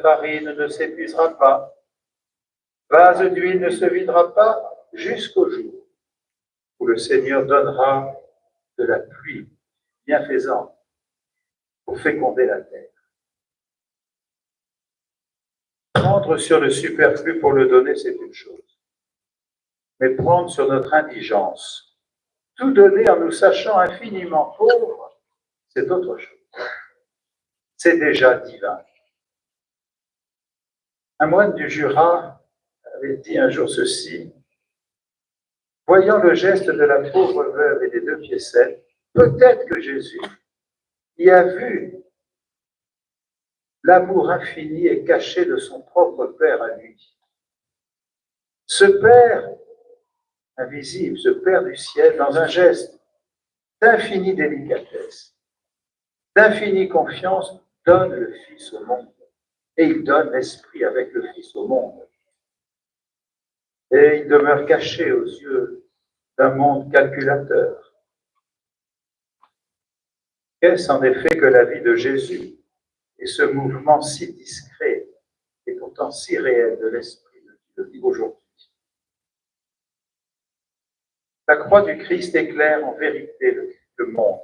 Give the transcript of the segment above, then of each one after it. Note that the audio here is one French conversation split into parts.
farine ne s'épuisera pas, vase d'huile ne se videra pas jusqu'au jour où le Seigneur donnera de la pluie bienfaisante pour féconder la terre. Prendre sur le superflu pour le donner, c'est une chose. Mais prendre sur notre indigence, tout donner en nous sachant infiniment pauvres, c'est autre chose. C'est déjà divin. Un moine du Jura avait dit un jour ceci: voyant le geste de la pauvre veuve et des 2 piécettes, peut-être que Jésus y a vu l'amour infini et caché de son propre Père à lui. Ce Père invisible, ce Père du ciel, dans un geste d'infinie délicatesse, d'infinie confiance, donne le Fils au monde. Et il donne l'Esprit avec le Fils au monde. Et il demeure caché aux yeux d'un monde calculateur. Qu'est-ce en effet que la vie de Jésus et ce mouvement si discret et pourtant si réel de l'Esprit de Dieu aujourd'hui? La croix du Christ éclaire en vérité le monde.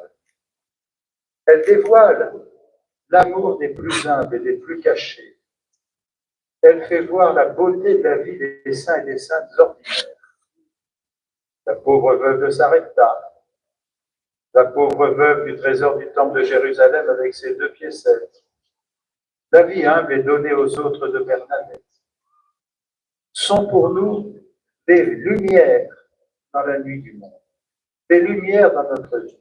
Elle dévoile l'amour des plus humbles et des plus cachés. Elle fait voir la beauté de la vie des saints et des saintes ordinaires. La pauvre veuve de Sarepta, la pauvre veuve du trésor du temple de Jérusalem avec ses 2 piécettes, la vie humble et donnée aux autres de Bernadette, sont pour nous des lumières dans la nuit du monde, des lumières dans notre vie,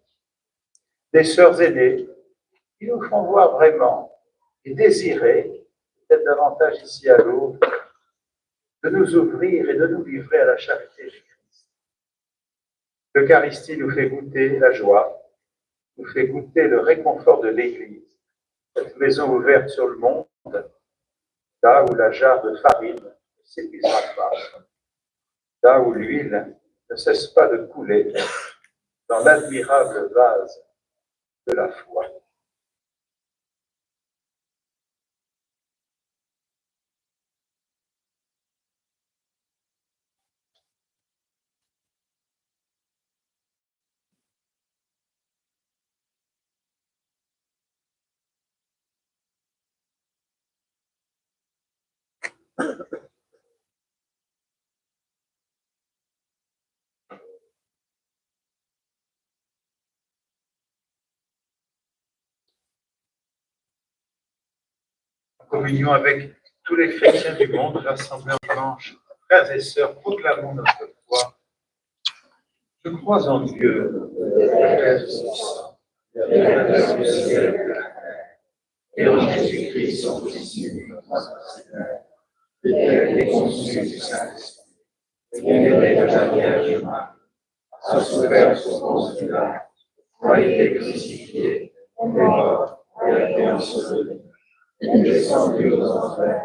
des sœurs aînées qui nous font voir vraiment et désirer, peut-être davantage ici à Lourdes, de nous ouvrir et de nous livrer à la charité du Christ. L'Eucharistie nous fait goûter la joie, nous fait goûter le réconfort de l'Église, cette maison ouverte sur le monde, là où la jarre de farine ne s'épuisera pas, là où l'huile ne cesse pas de couler dans l'admirable vase de la foi. En communion avec tous les chrétiens du monde rassemblés en dimanche, frères et sœurs, proclamons notre foi. Je crois en Dieu, le Père Saint, Père du ciel et de la terre, et en Jésus-Christ, son Fils unique, notre Seigneur, qui a été conçu du Saint-Esprit, né de la Vierge Marie, a souffert sous Ponce Pilate, a été crucifié, est mort, et a été enseveli. Il est descendu aux enfers,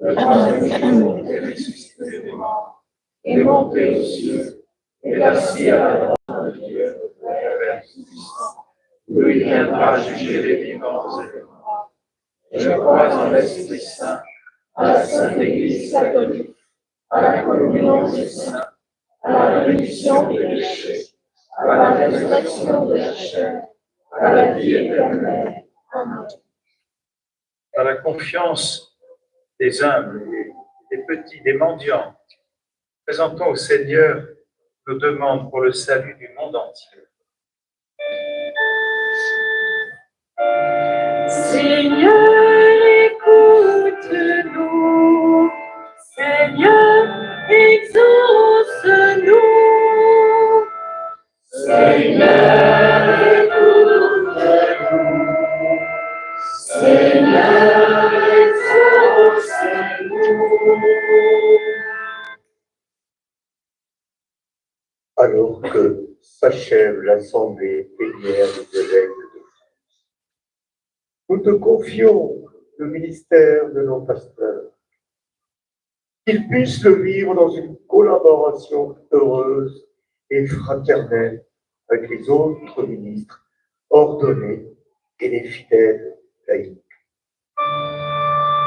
le 3e jour il est ressuscité des morts, est monté aux cieux, et assis à la droite de Dieu, le Père Tout-Puissant, où il viendra juger les vivants et les morts. Je crois en l'Esprit Saint, à la Sainte Église catholique, à la communion des saints, à la rémission des péchés, à la résurrection de la chair, à la vie éternelle. Amen. À la confiance des humbles, des petits, des mendiants, présentons au Seigneur nos demandes pour le salut du monde entier. Seigneur, écoute-nous. Seigneur, exauce-nous. Seigneur, écoute-nous. Seigneur, exauce-nous. Alors que s'achève l'assemblée plénière des évêques de France, nous te confions le ministère de nos pasteurs, qu'ils puissent le vivre dans une collaboration heureuse et fraternelle avec les autres ministres ordonnés et les fidèles laïcs.